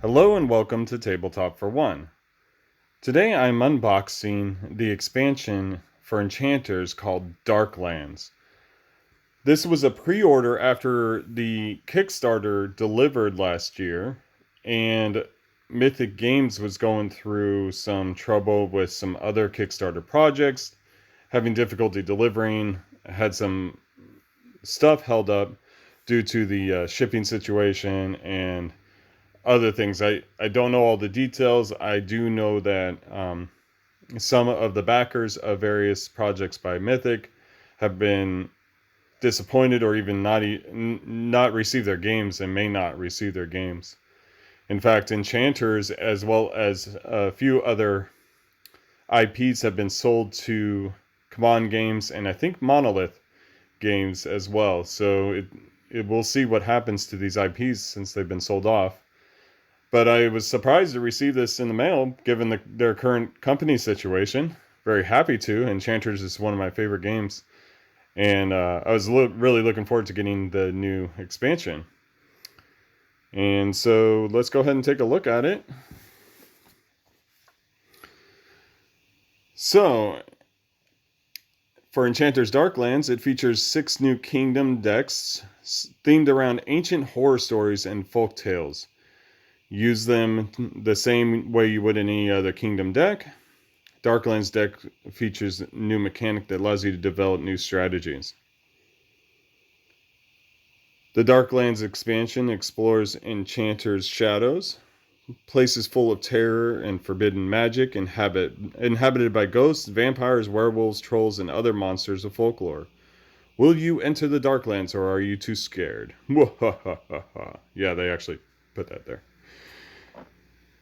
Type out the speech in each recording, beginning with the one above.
Hello and welcome to Tabletop for One. Today I'm unboxing the expansion for Enchanters called Darklands. This was a pre-order after the Kickstarter delivered last year, and Mythic Games was going through some trouble with some other Kickstarter projects, having difficulty delivering, had some stuff held up due to the shipping situation and other things. I don't know all the details. I do know that some of the backers of various projects by Mythic have been disappointed or even not receive their games and may not receive their games. In fact, Enchanters as well as a few other IPs have been sold to Command Games and I think Monolith Games as well. So we'll see what happens to these IPs since they've been sold off. But I was surprised to receive this in the mail, given their current company situation. Very happy to. Enchanters is one of my favorite games. And I was really looking forward to getting the new expansion. And so let's go ahead and take a look at it. So, for Enchanters Darklands, it features 6 new kingdom decks themed around ancient horror stories and folk tales. Use them the same way you would any other kingdom deck. Darklands deck features a new mechanic that allows you to develop new strategies. The Darklands expansion explores Enchanter's shadows, places full of terror and forbidden magic, inhabited by ghosts, vampires, werewolves, trolls, and other monsters of folklore. Will you enter the Darklands or are you too scared? Yeah, they actually put that there.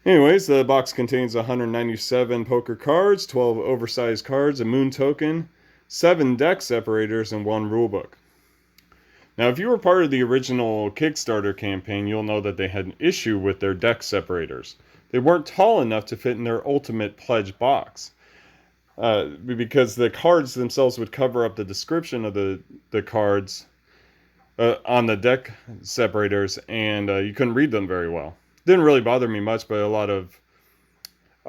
Anyways, the box contains 197 poker cards, 12 oversized cards, a moon token, 7 deck separators, and 1 rulebook. Now, if you were part of the original Kickstarter campaign, you'll know that they had an issue with their deck separators. They weren't tall enough to fit in their ultimate pledge box. Because the cards themselves would cover up the description of the cards on the deck separators, and you couldn't read them very well. Didn't really bother me much, but a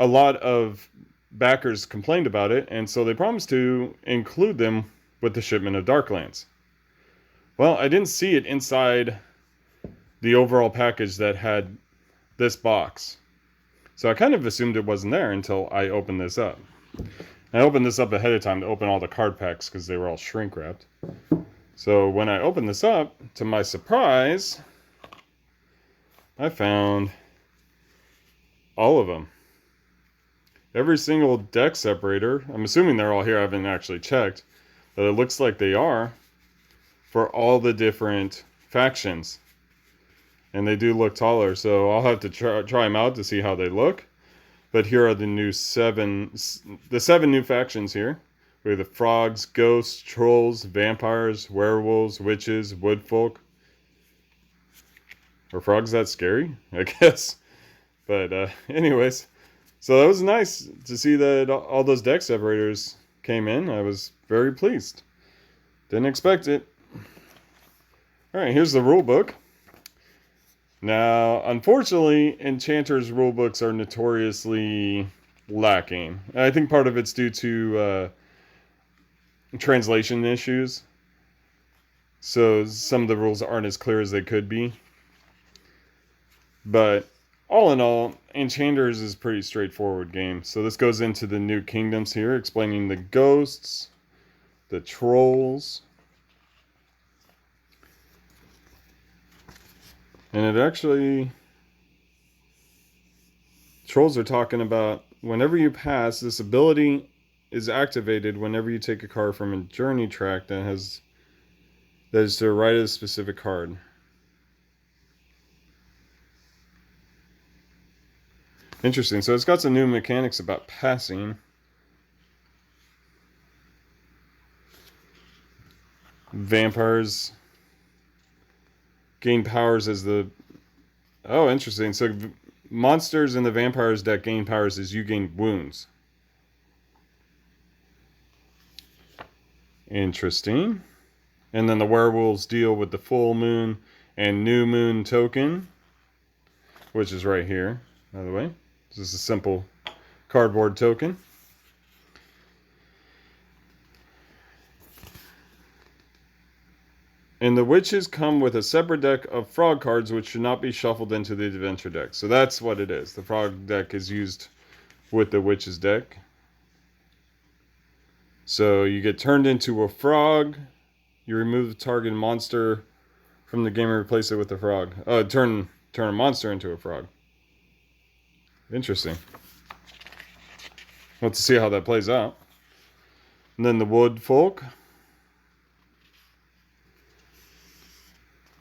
lot of backers complained about it, and so they promised to include them with the shipment of Darklands. Well, I didn't see it inside the overall package that had this box, so I kind of assumed it wasn't there until I opened this up. I opened this up ahead of time to open all the card packs because they were all shrink wrapped. So when I opened this up, to my surprise, I found all of them. Every single deck separator, I'm assuming they're all here, I haven't actually checked, but it looks like they are, for all the different factions. And they do look taller, so I'll have to try them out to see how they look. But here are the 7 new factions here. We have the frogs, ghosts, trolls, vampires, werewolves, witches, woodfolk. Are frogs that scary? I guess. But anyways, so that was nice to see that all those deck separators came in. I was very pleased. Didn't expect it. Alright, here's the rule book. Now, unfortunately, Enchanters rulebooks are notoriously lacking. I think part of it's due to translation issues. So some of the rules aren't as clear as they could be. But all in all, Enchanters is a pretty straightforward game. So this goes into the new kingdoms here, explaining the ghosts, the trolls. And it actually, trolls are talking about whenever you pass, this ability is activated whenever you take a card from a journey track that is to the right of the specific card. Interesting. So it's got some new mechanics about passing. Vampires gain powers as the... Oh, interesting. So monsters in the vampires deck gain powers as you gain wounds. Interesting. And then the werewolves deal with the full moon and new moon token. which is right here, by the way. This is a simple cardboard token. And the witches come with a separate deck of frog cards which should not be shuffled into the adventure deck. So that's what it is. The frog deck is used with the witches deck. So you get turned into a frog. You remove the target monster from the game and replace it with a frog. Turn a monster into a frog. Interesting. We'll have to see how that plays out. And then the wood folk.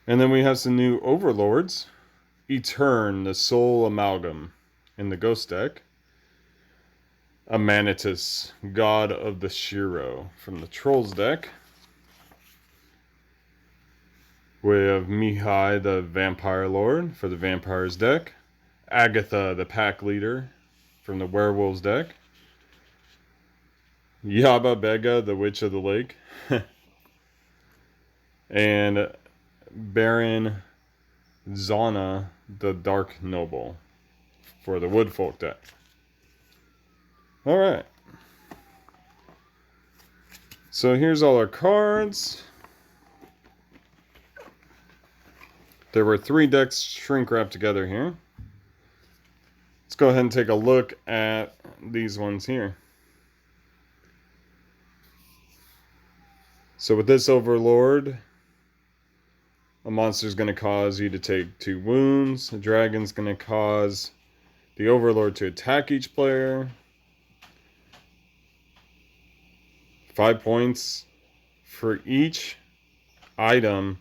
And then we have some new overlords. Etern, the soul amalgam in the ghost deck. A Manatus, god of the Shiro from the trolls deck. We have Mihai, the vampire lord for the vampires deck. Agatha, the pack leader from the werewolves deck. Yaba Bega, the witch of the lake. And Baron Zana, the dark noble for the woodfolk deck. Alright. So here's all our cards. There were 3 decks shrink wrapped together here. Let's go ahead and take a look at these ones here. So with this overlord, a monster is going to cause you to take 2 wounds. A dragon's going to cause the overlord to attack each player. 5 points for each item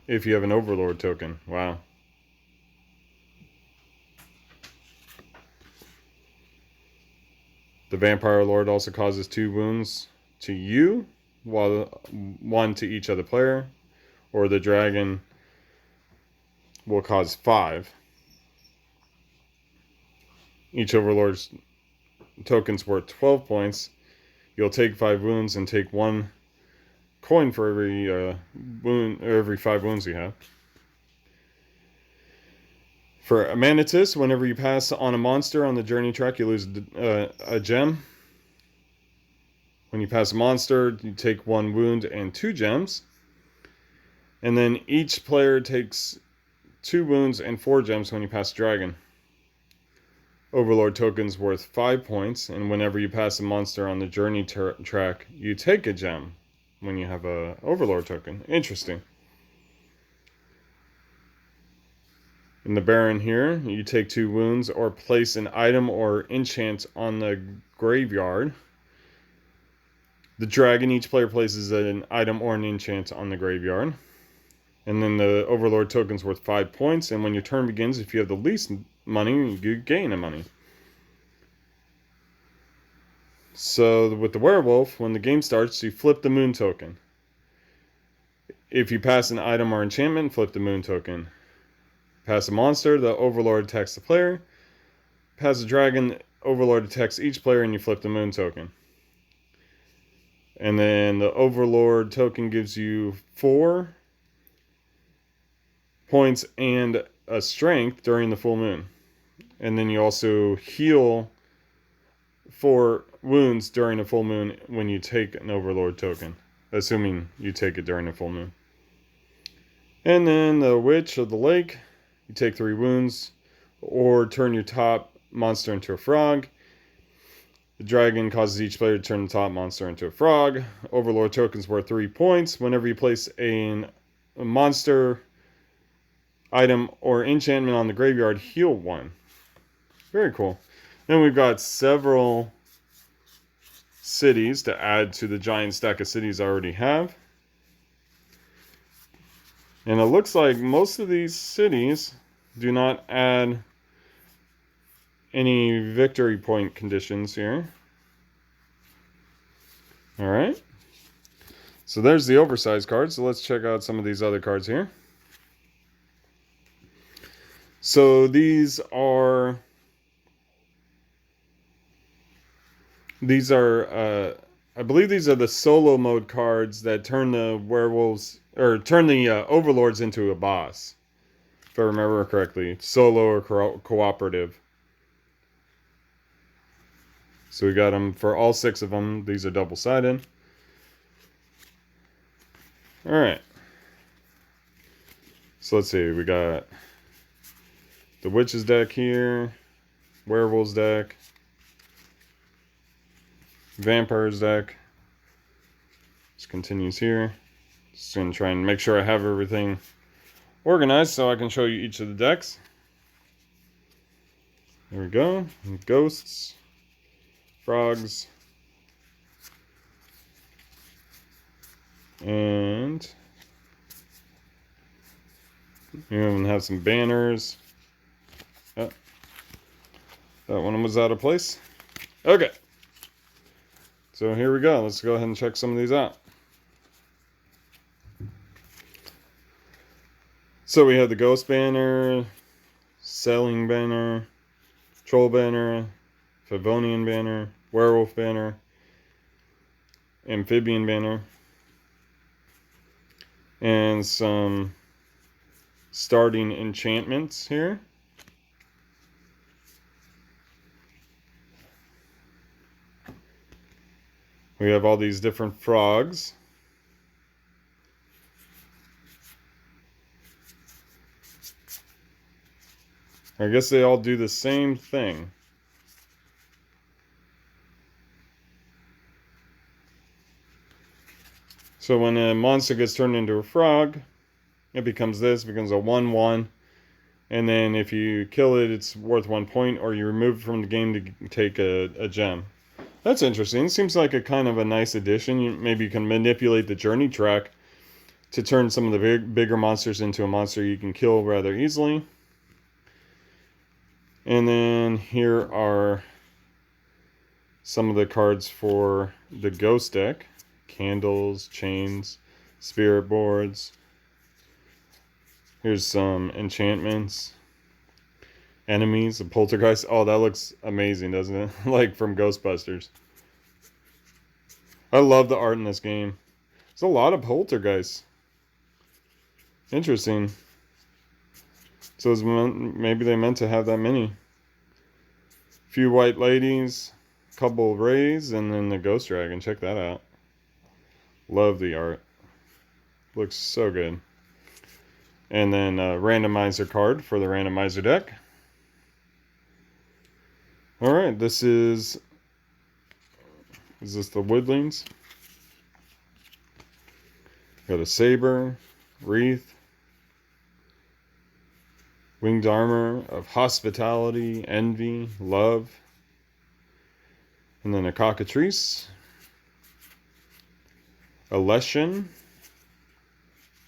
if you have an overlord token. Wow. The vampire lord also causes 2 wounds to you, while 1 to each other player. Or the dragon will cause 5. Each overlord's token's worth 12 points. You'll take 5 wounds and take 1 coin for every wound, or every 5 wounds you have. For a Manatus, whenever you pass on a monster on the journey track, you lose a gem. When you pass a monster, you take 1 wound and 2 gems. And then each player takes 2 wounds and 4 gems when you pass a dragon. Overlord token's worth 5 points, and whenever you pass a monster on the journey track, you take a gem when you have a overlord token. Interesting. In the Baron here, you take 2 wounds or place an item or enchant on the graveyard. The dragon, each player places an item or an enchant on the graveyard. And then the overlord token's worth 5 points, and when your turn begins, if you have the least money, you gain a money. So with the werewolf, when the game starts, you flip the moon token. If you pass an item or enchantment, flip the moon token. Pass a monster, the overlord attacks the player. Pass a dragon, overlord attacks each player, and you flip the moon token. And then the overlord token gives you 4 points and a strength during the full moon. And then you also heal 4 wounds during a full moon when you take an overlord token, assuming you take it during a full moon. And then the witch of the lake, you take 3 wounds or turn your top monster into a frog. The dragon causes each player to turn the top monster into a frog. Overlord token's worth 3 points. Whenever you place a monster item or enchantment on the graveyard, heal 1. Very cool. Then we've got several cities to add to the giant stack of cities I already have. And it looks like most of these cities do not add any victory point conditions here. Alright. So there's the oversized card. So let's check out some of these other cards here. So these are I believe these are the solo mode cards that turn the werewolves, or turn the overlords into a boss I remember correctly. Solo or cooperative. So we got them for all 6 of them. These are double-sided. Alright. So let's see. We got the Witches deck here. Werewolves deck. Vampires deck. Just continues here. Just going to try and make sure I have everything organized so I can show you each of the decks. There we go. Ghosts. Frogs. And we even have some banners. Oh, that one was out of place. Okay. So here we go. Let's go ahead and check some of these out. So we have the Ghost banner, Selling banner, Troll banner, Favonian banner, Werewolf banner, Amphibian banner, and some starting enchantments here. We have all these different frogs. I guess they all do the same thing. So when a monster gets turned into a frog, it becomes this, becomes a 1/1. And then if you kill it, it's worth 1 point, or you remove it from the game to take a gem. That's interesting. Seems like a kind of a nice addition. Maybe you can manipulate the journey track to turn some of the bigger monsters into a monster you can kill rather easily. And then here are some of the cards for the Ghost deck. Candles, chains, spirit boards. Here's some enchantments. Enemies, a poltergeist. Oh, that looks amazing, doesn't it? Like from Ghostbusters. I love the art in this game. There's a lot of poltergeists. Interesting. So maybe they meant to have that many. Few white ladies, couple rays, and then the ghost dragon. Check that out. Love the art. Looks so good. And then a randomizer card for the randomizer deck. Alright, this is this the woodlings? Got a saber, wreath, winged armor of hospitality, envy, love, and then a cockatrice, a leshen,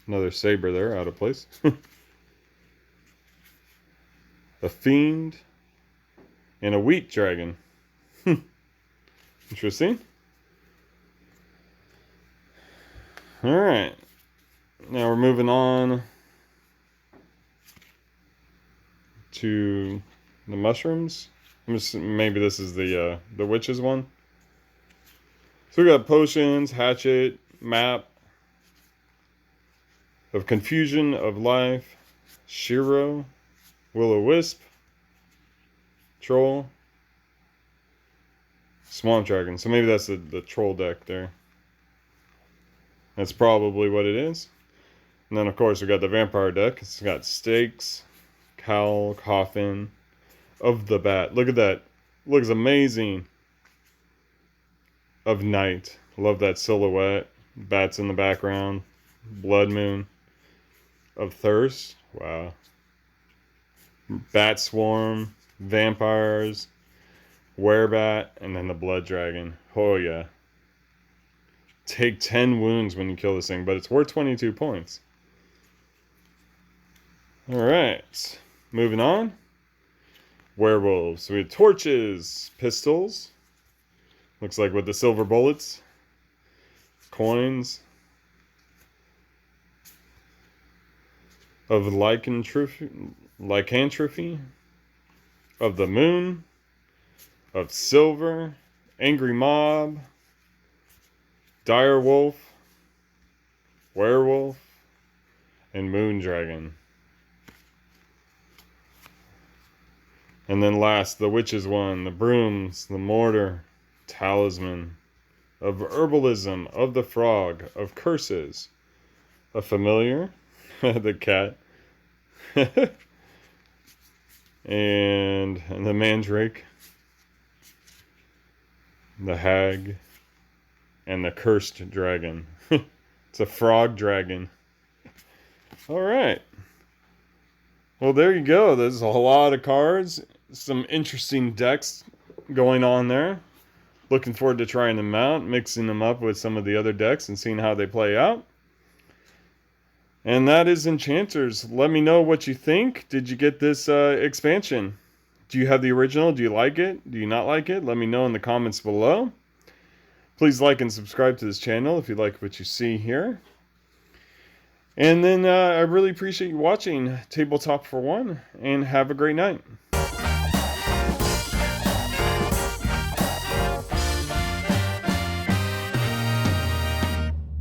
another saber there, out of place, a fiend, and a wheat dragon. Interesting. Alright, now we're moving on to the mushrooms. Maybe this is the witches one. So we got potions, hatchet, map of confusion of life, Shiro, will-o-wisp, troll, swamp dragon. So maybe that's the troll deck there. That's probably what it is. And then of course we got the vampire deck. It's got stakes, cowl, coffin, of the bat. Look at that. Looks amazing. Of night. Love that silhouette. Bats in the background. Blood moon. Of thirst. Wow. Bat swarm. Vampires. Werebat. And then the blood dragon. Oh yeah. Take 10 wounds when you kill this thing, but it's worth 22 points. Alright. Moving on. Werewolves. So we have torches, pistols. Looks like with the silver bullets. Coins. Of lycanthropy. Of the moon. Of silver. Angry mob. Dire wolf. Werewolf. And moon dragon. And then last, the witches one, the brooms, the mortar, talisman, of herbalism, of the frog, of curses, a familiar, the cat, and the mandrake, the hag, and the cursed dragon. It's a frog dragon. All right. Well, there you go. There's a lot of cards, some interesting decks going on there. Looking forward to trying them out, mixing them up with some of the other decks and seeing how they play out. And that is Enchanters. Let me know what you think. Did you get this expansion? Do you have the original? Do you like it? Do you not like it? Let me know in the comments below. Please like and subscribe to this channel if you like what you see here. And then I really appreciate you watching Tabletop for One, and have a great night.